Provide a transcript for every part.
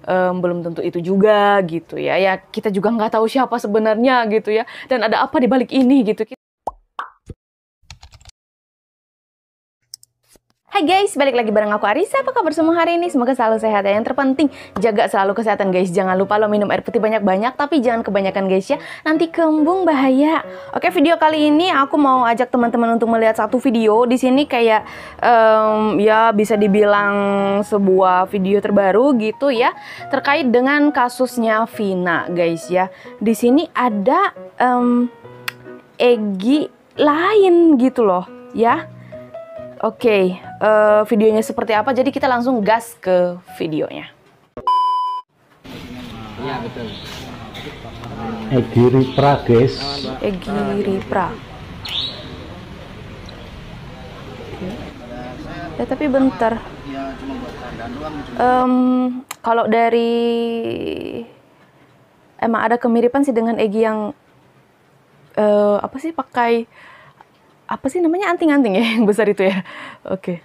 belum tentu itu juga gitu ya. Ya kita juga nggak tahu siapa sebenarnya gitu ya. Dan ada apa di balik ini gitu. Hai guys, balik lagi bareng aku Arisa. Apa kabar semua hari ini? Semoga selalu sehat ya. Yang terpenting, jaga selalu kesehatan guys. Jangan lupa lo minum air putih banyak-banyak, tapi jangan kebanyakan guys ya. Nanti kembung bahaya. Oke, video kali ini aku mau ajak teman-teman untuk melihat satu video. Di sini kayak ya bisa dibilang sebuah video terbaru gitu ya, terkait dengan kasusnya Vina guys ya. Di sini ada Egy lain gitu loh ya. Oke, videonya seperti apa? Jadi kita langsung gas ke videonya. Iya betul. Egy Ripra guys. Egy Ripra. Ya tapi bentar. Kalau dari emang ada kemiripan sih dengan Egy yang apa sih pakai apa sih namanya anting-anting ya yang besar itu ya. Oke.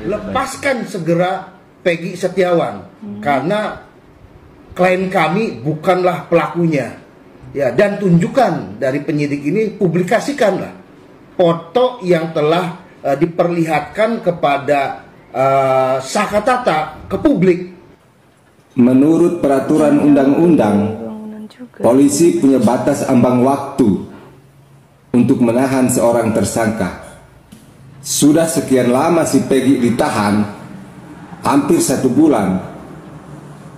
Lepaskan segera Peggy Setiawan karena klien kami bukanlah pelakunya. Ya, dan tunjukkan dari penyidik ini, publikasikanlah foto yang telah diperlihatkan kepada Sakatata ke publik. Menurut peraturan undang-undang, polisi punya batas ambang waktu untuk menahan seorang tersangka. Sudah sekian lama si Peggy ditahan, hampir 1 bulan.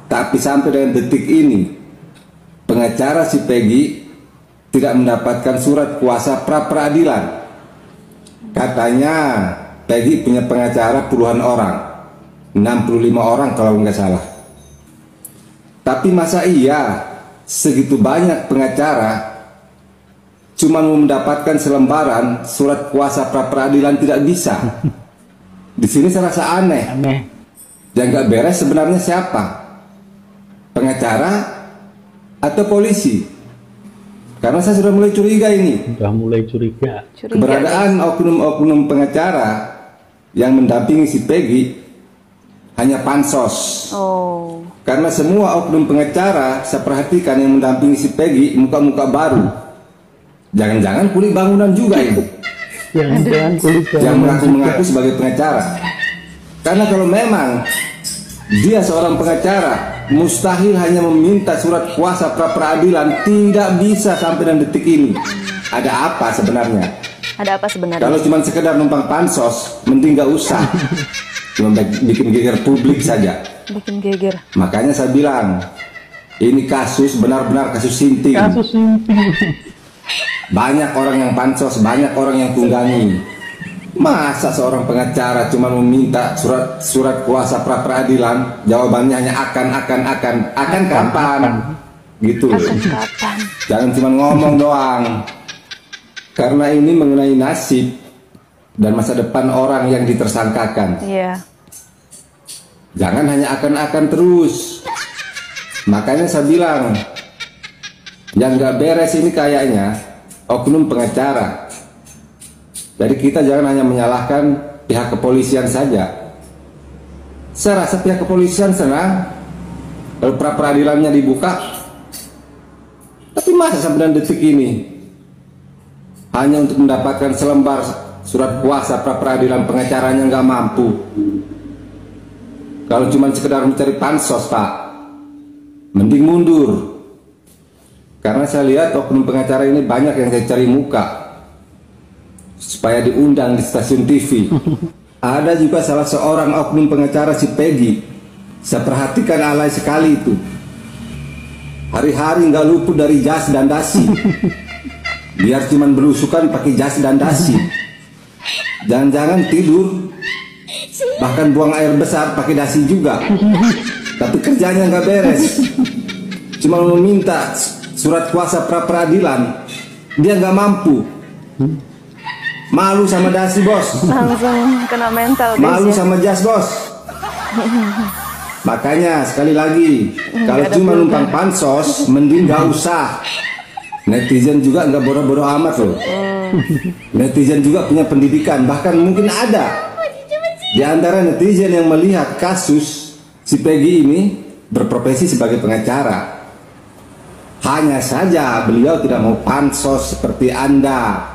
Tapi sampai dengan detik ini, pengacara si Peggy tidak mendapatkan surat kuasa pra-peradilan. Katanya Peggy punya pengacara puluhan orang, 65 orang kalau nggak salah. Tapi masa iya segitu banyak pengacara cuma mendapatkan selembaran surat kuasa pra-peradilan tidak bisa? Di sini saya rasa aneh. Yang nggak beres sebenarnya siapa? Pengacara atau polisi? Karena saya sudah mulai curiga ini. Sudah mulai curiga. Keberadaan oknum-oknum pengacara yang mendampingi si Peggy hanya pansos. Oh. Karena semua oknum pengacara saya perhatikan yang mendampingi si Peggy muka-muka baru. Jangan-jangan kulit bangunan juga ini. Jangan-jangan kulit bangunan yang mengaku-mengaku sebagai pengacara. Karena kalau memang dia seorang pengacara, mustahil hanya meminta surat kuasa pra-peradilan. Tidak bisa sampai dan detik ini. Ada apa sebenarnya? Ada apa sebenarnya? Kalau cuma sekedar numpang pansos, mending gak usah. Cuma bikin geger publik saja. Bikin geger. Makanya saya bilang, ini kasus benar-benar kasus sinting. Kasus sinting. Banyak orang yang pansos, banyak orang yang tunggangi. Masa seorang pengacara cuma meminta surat kuasa pra-peradilan, jawabannya hanya akan kapan? Gitu. Akan kapan? Jangan cuma ngomong doang. Karena ini mengenai nasib dan masa depan orang yang ditersangkakan. Iya. Jangan hanya akan terus. Makanya saya bilang, yang gak beres ini kayaknya oknum pengacara. Jadi kita jangan hanya menyalahkan pihak kepolisian saja. Saya rasa pihak kepolisian senang kalau pra-peradilannya dibuka. Tapi masa sampai detik ini hanya untuk mendapatkan selembar surat kuasa pra-peradilan, pengacaranya nggak mampu. Kalau cuma sekedar mencari pansos, Pak, mending mundur. Karena saya lihat oknum pengacara ini banyak yang saya cari muka supaya diundang di stasiun TV. Ada juga salah seorang oknum pengacara si Peggy. Saya perhatikan alay sekali itu. Hari-hari nggak luput dari jas dan dasi. Biar cuman belusukan pakai jas dan dasi. Jangan-jangan tidur, bahkan buang air besar pakai dasi juga. Tapi kerjanya nggak beres. Cuma meminta surat kuasa pra-peradilan, dia nggak mampu. Malu sama dasi, bos. Langsung kena mental guys. Malu ya. sama jas, bos. Makanya sekali lagi, kalau cuma numpang pansos, mending nggak usah. Netizen juga nggak bodoh-bodoh amat loh. Netizen juga punya pendidikan, bahkan mungkin ada di antara netizen yang melihat kasus si Peggy ini berprofesi sebagai pengacara. Hanya saja beliau tidak mau pansos seperti Anda.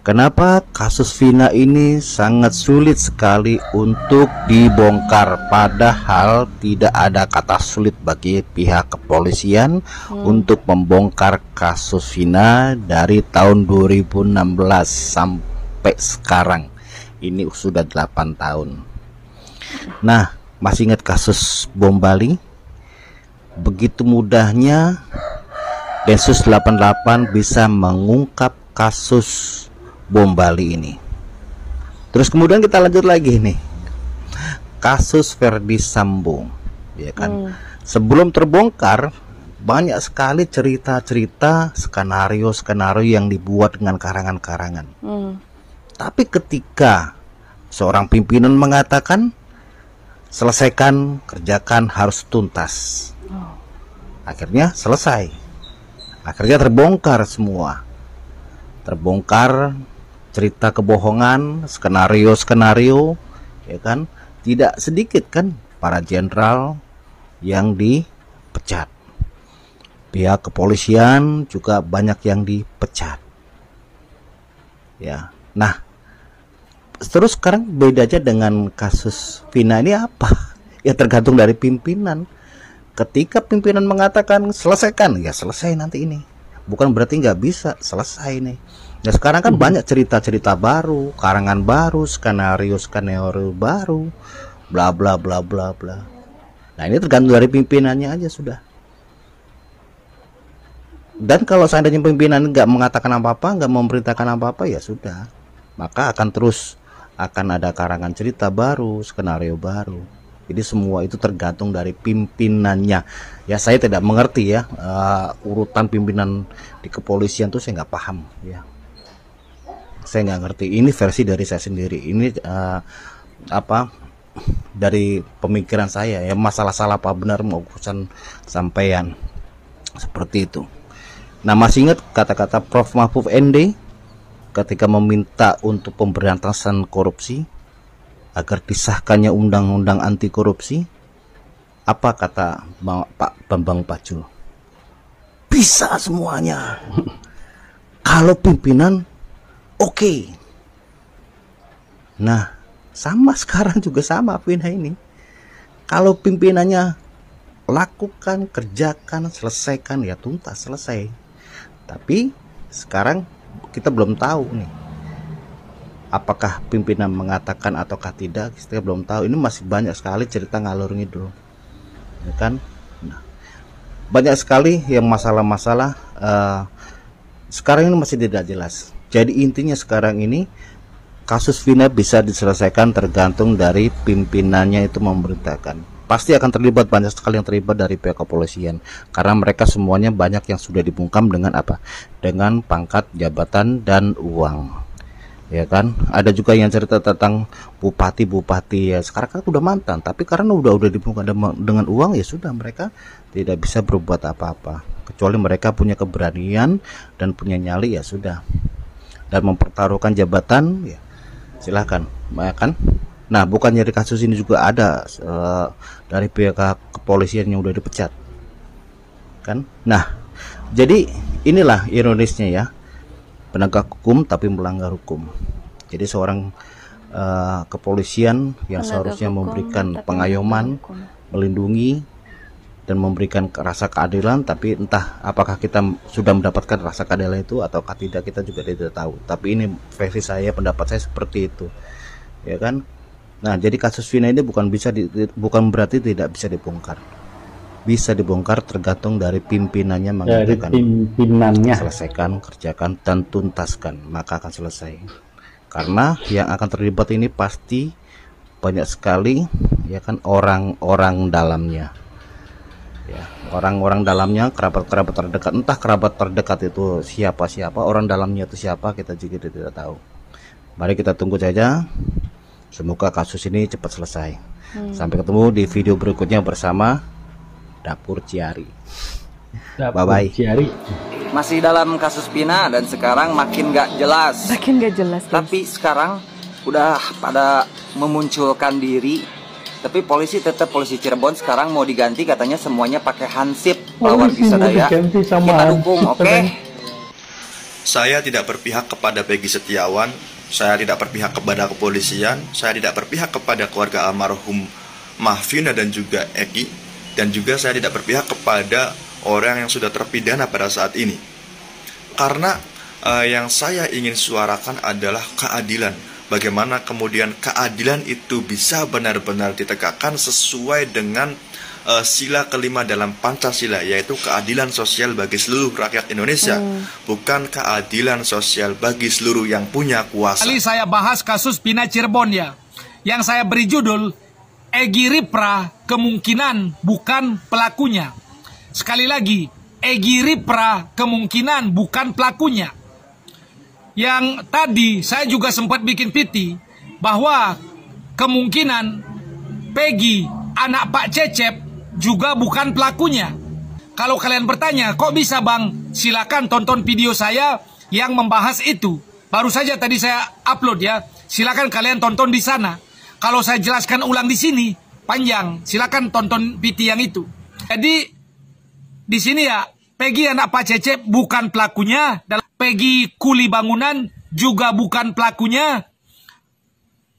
Kenapa kasus Vina ini sangat sulit sekali untuk dibongkar, padahal tidak ada kata sulit bagi pihak kepolisian untuk membongkar kasus Vina dari tahun 2016 sampai sekarang. Ini sudah 8 tahun. Nah, masih ingat kasus bom Bali? Begitu mudahnya Densus 88 bisa mengungkap kasus bom Bali ini. Terus kemudian kita lanjut lagi nih, kasus Verdi Sambo, ya kan. Sebelum terbongkar, banyak sekali cerita-cerita, skenario-skenario yang dibuat dengan karangan-karangan. Tapi ketika seorang pimpinan mengatakan selesaikan, kerjakan, harus tuntas, akhirnya selesai. Akhirnya terbongkar semua. Terbongkar cerita kebohongan, skenario-skenario, ya kan. Tidak sedikit kan para jenderal yang dipecat. Pihak kepolisian juga banyak yang dipecat. Ya. Nah, terus sekarang bedanya dengan kasus Vina ini apa? Ya tergantung dari pimpinan. Ketika pimpinan mengatakan selesaikan, ya selesai nanti ini. Bukan berarti nggak bisa selesai nih. Nah sekarang kan banyak cerita-cerita baru, karangan baru, skenario-skenario baru, bla bla bla bla bla. Nah ini tergantung dari pimpinannya aja sudah. Dan kalau seandainya pimpinan nggak mengatakan apa-apa, nggak memerintahkan apa-apa, ya sudah. Maka akan terus akan ada karangan cerita baru, skenario baru. Jadi semua itu tergantung dari pimpinannya. Ya saya tidak mengerti ya urutan pimpinan di kepolisian tuh saya nggak paham ya. Saya nggak ngerti. Ini versi dari saya sendiri. Ini dari pemikiran saya ya. Masalah salah apa benar mau urusan sampean seperti itu. Nah masih ingat kata-kata Prof Mahfud MD ketika meminta untuk pemberantasan korupsi agar disahkannya undang-undang anti korupsi? Apa kata Pak Bambang Pacul? Bisa semuanya kalau pimpinan oke. Nah sama sekarang juga sama Vina ini. Kalau pimpinannya lakukan, kerjakan, selesaikan, ya tuntas, selesai. Tapi sekarang kita belum tahu nih, apakah pimpinan mengatakan ataukah tidak, kita belum tahu. Ini masih banyak sekali cerita ngalur ngidul, ya kan. Nah, banyak sekali yang masalah-masalah sekarang ini masih tidak jelas. Jadi intinya sekarang ini kasus Vina bisa diselesaikan tergantung dari pimpinannya itu memerintahkan. Pasti akan terlibat, banyak sekali yang terlibat dari pihak kepolisian, karena mereka semuanya banyak yang sudah dibungkam dengan apa? Dengan pangkat, jabatan, dan uang. Ya kan, ada juga yang cerita tentang bupati-bupati ya sekarang kan udah mantan, tapi karena udah dibungkam dengan uang, ya sudah, mereka tidak bisa berbuat apa-apa kecuali mereka punya keberanian dan punya nyali, ya sudah, dan mempertaruhkan jabatan, ya silahkan, ya kan. Nah bukannya di kasus ini juga ada dari pihak kepolisian yang udah dipecat kan. Nah jadi inilah ironisnya ya, penegak hukum tapi melanggar hukum. Jadi seorang kepolisian yang seharusnya memberikan pengayoman, melindungi dan memberikan rasa keadilan, tapi entah apakah kita sudah mendapatkan rasa keadilan itu ataukah tidak, kita juga tidak tahu. Tapi ini versi saya, pendapat saya seperti itu, ya kan. Nah jadi kasus Vina ini bukan berarti tidak bisa dibongkar. Bisa dibongkar tergantung dari pimpinannya mengatakan selesaikan, kerjakan, dan tuntaskan, maka akan selesai. Karena yang akan terlibat ini pasti banyak sekali, ya kan, orang-orang dalamnya, ya, orang-orang dalamnya, kerabat-kerabat terdekat. Entah kerabat terdekat itu siapa, orang dalamnya itu siapa, kita juga tidak tahu. Mari kita tunggu saja. Semoga kasus ini cepat selesai. Sampai ketemu di video berikutnya bersama Dapur Ciari. Bye bye. masih dalam kasus Pina dan sekarang makin gak jelas. Makin gak jelas, guys. Tapi sekarang udah pada memunculkan diri. Tapi polisi tetap, polisi Cirebon sekarang mau diganti, katanya semuanya pakai hansip lawan bisa daya. Kita dukung, oke? Saya tidak berpihak kepada Peggy Setiawan, saya tidak berpihak kepada kepolisian, saya tidak berpihak kepada keluarga almarhum Vina dan juga Eki, dan juga saya tidak berpihak kepada orang yang sudah terpidana pada saat ini. Karena yang saya ingin suarakan adalah keadilan. Bagaimana kemudian keadilan itu bisa benar-benar ditegakkan sesuai dengan sila kelima dalam Pancasila, yaitu keadilan sosial bagi seluruh rakyat Indonesia, bukan keadilan sosial bagi seluruh yang punya kuasa. Kali saya bahas kasus Pina Cirebon ya, yang saya beri judul Egy Ripra kemungkinan bukan pelakunya. Sekali lagi, Egy Ripra kemungkinan bukan pelakunya. Yang tadi saya juga sempat bikin PT bahwa kemungkinan Peggy, anak Pak Cecep, juga bukan pelakunya. Kalau kalian bertanya, kok bisa bang? Silakan tonton video saya yang membahas itu. Baru saja tadi saya upload ya. Silakan kalian tonton di sana. Kalau saya jelaskan ulang di sini, panjang. Silakan tonton PT yang itu. Jadi, di sini ya, Peggy anak Pak Cecep bukan pelakunya. Peggy kuli bangunan juga bukan pelakunya.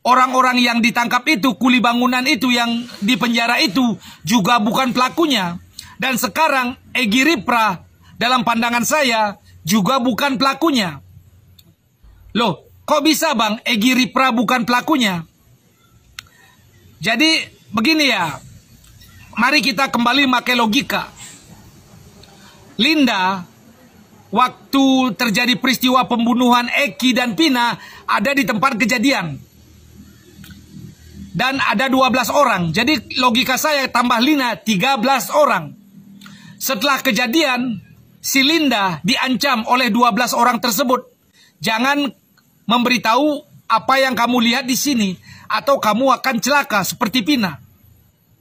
Orang-orang yang ditangkap itu, kuli bangunan itu, yang di penjara itu juga bukan pelakunya. Dan sekarang Egy Ripra dalam pandangan saya juga bukan pelakunya. Loh, kok bisa bang Egy Ripra bukan pelakunya? Jadi begini ya, mari kita kembali pakai logika. Linda, waktu terjadi peristiwa pembunuhan Eki dan Pina, ada di tempat kejadian. Dan ada 12 orang. Jadi logika saya tambah Linda 13 orang. Setelah kejadian, si Linda diancam oleh 12 orang tersebut. Jangan memberitahu apa yang kamu lihat di sini, atau kamu akan celaka seperti Pina.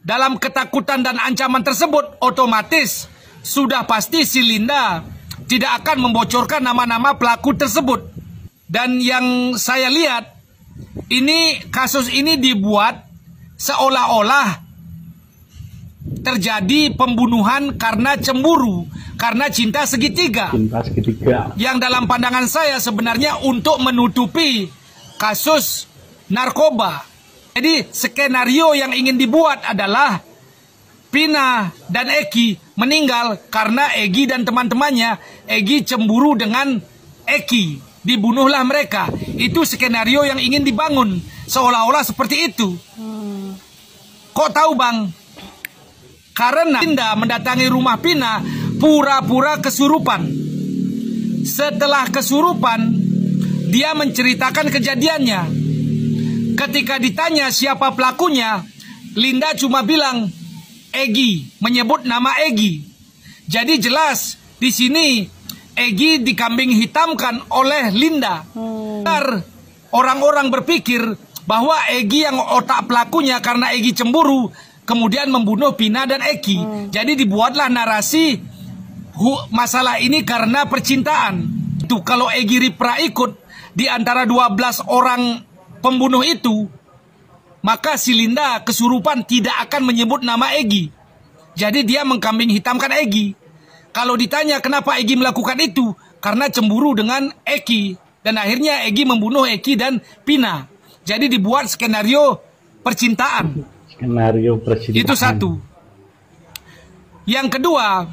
Dalam ketakutan dan ancaman tersebut, otomatis sudah pasti si Linda tidak akan membocorkan nama-nama pelaku tersebut. Dan yang saya lihat, ini kasus ini dibuat seolah-olah terjadi pembunuhan karena cemburu, karena cinta segitiga. Cinta segitiga. Yang dalam pandangan saya sebenarnya untuk menutupi kasus narkoba. Jadi skenario yang ingin dibuat adalah Pina dan Eki meninggal karena Egy dan teman-temannya. Egy cemburu dengan Eki, dibunuhlah mereka. Itu skenario yang ingin dibangun, seolah-olah seperti itu. Kok tahu bang? Karena Linda mendatangi rumah Pina pura-pura kesurupan. Setelah kesurupan, dia menceritakan kejadiannya. Ketika ditanya siapa pelakunya, Linda cuma bilang Egy, menyebut nama Egy. Jadi jelas di sini Egy dikambing hitamkan oleh Linda. Orang-orang berpikir bahwa Egy yang otak pelakunya karena Egy cemburu, kemudian membunuh Pina dan Eki. Jadi dibuatlah narasi masalah ini karena percintaan. Itu kalau Egy Ripra ikut di antara 12 orang pembunuh itu, maka si Linda kesurupan tidak akan menyebut nama Egy. Jadi dia mengkambing hitamkan Egy. Kalau ditanya kenapa Egy melakukan itu, karena cemburu dengan Eki. Dan akhirnya Egy membunuh Eki dan Pina. Jadi dibuat skenario percintaan. Skenario percintaan. Itu satu. Yang kedua,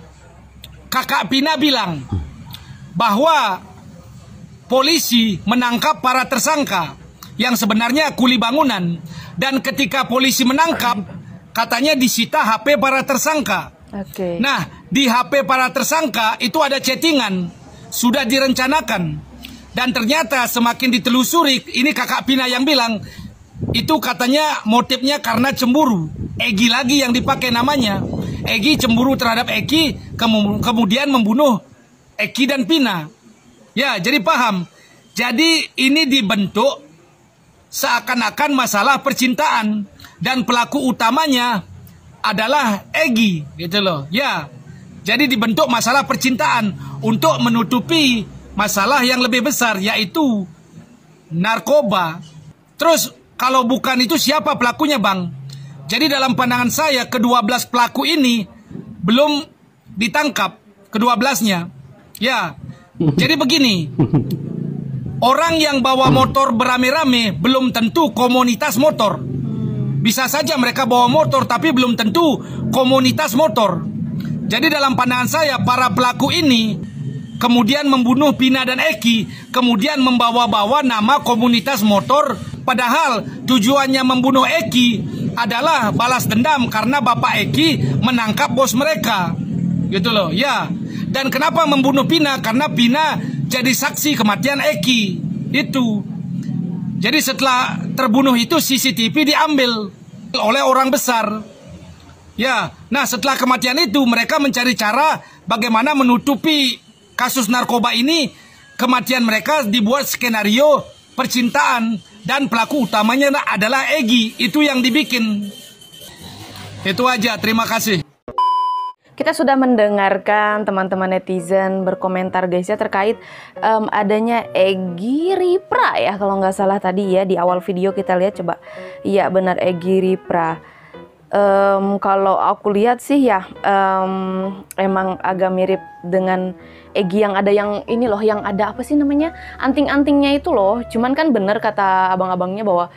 kakak Pina bilang bahwa polisi menangkap para tersangka yang sebenarnya kuli bangunan. Dan ketika polisi menangkap, katanya disita HP para tersangka. Nah, di HP para tersangka itu ada chattingan, sudah direncanakan. Dan ternyata semakin ditelusuri, ini kakak Pina yang bilang, itu katanya motifnya karena cemburu. Egy lagi yang dipakai namanya. Egy cemburu terhadap Eki, kemudian membunuh Eki dan Pina. Ya, jadi paham. Jadi ini dibentuk seakan-akan masalah percintaan, dan pelaku utamanya adalah Egy, gitu loh. Ya, Jadi dibentuk masalah percintaan untuk menutupi masalah yang lebih besar, yaitu narkoba. Terus kalau bukan itu siapa pelakunya, Bang? Jadi dalam pandangan saya ke-12 pelaku ini belum ditangkap, ke-12-nya. Ya, jadi begini. Orang yang bawa motor beramai-ramai belum tentu komunitas motor. Bisa saja mereka bawa motor tapi belum tentu komunitas motor. Jadi dalam pandangan saya para pelaku ini kemudian membunuh Pina dan Eki, kemudian membawa-bawa nama komunitas motor, padahal tujuannya membunuh Eki adalah balas dendam karena Bapak Eki menangkap bos mereka. Gitu loh, ya. Dan kenapa membunuh Pina? Karena Pina jadi saksi kematian Eki. Itu. Jadi setelah terbunuh itu CCTV diambil oleh orang besar. Ya, nah setelah kematian itu mereka mencari cara bagaimana menutupi kasus narkoba ini. Kematian mereka dibuat skenario percintaan dan pelaku utamanya adalah Egi. Itu yang dibikin. Itu aja, terima kasih. Kita sudah mendengarkan teman-teman netizen berkomentar guys ya terkait adanya Egi Ripra ya kalau nggak salah tadi ya di awal video kita lihat coba. Iya benar Egi Ripra. Kalau aku lihat sih ya emang agak mirip dengan Egi yang ada yang ini loh, yang ada apa sih namanya anting-antingnya itu loh. Cuman kan bener kata abang-abangnya bahwa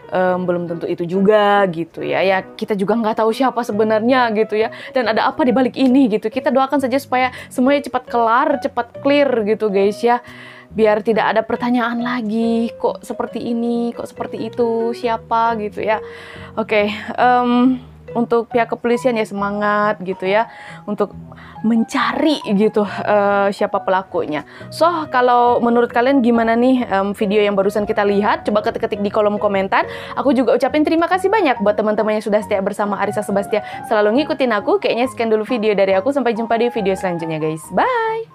belum tentu itu juga gitu ya. Ya kita juga nggak tahu siapa sebenarnya gitu ya. Dan ada apa di balik ini gitu. Kita doakan saja supaya semuanya cepat kelar, cepat clear gitu guys ya. Biar tidak ada pertanyaan lagi, kok seperti ini, kok seperti itu, siapa gitu ya. Oke, untuk pihak kepolisian ya semangat gitu ya untuk mencari gitu siapa pelakunya. So kalau menurut kalian gimana nih video yang barusan kita lihat? Coba ketik-ketik di kolom komentar. Aku juga ucapin terima kasih banyak buat teman-teman yang sudah setia bersama Arissa Sebastia, selalu ngikutin aku. Kayaknya sekian dulu video dari aku, sampai jumpa di video selanjutnya guys. Bye.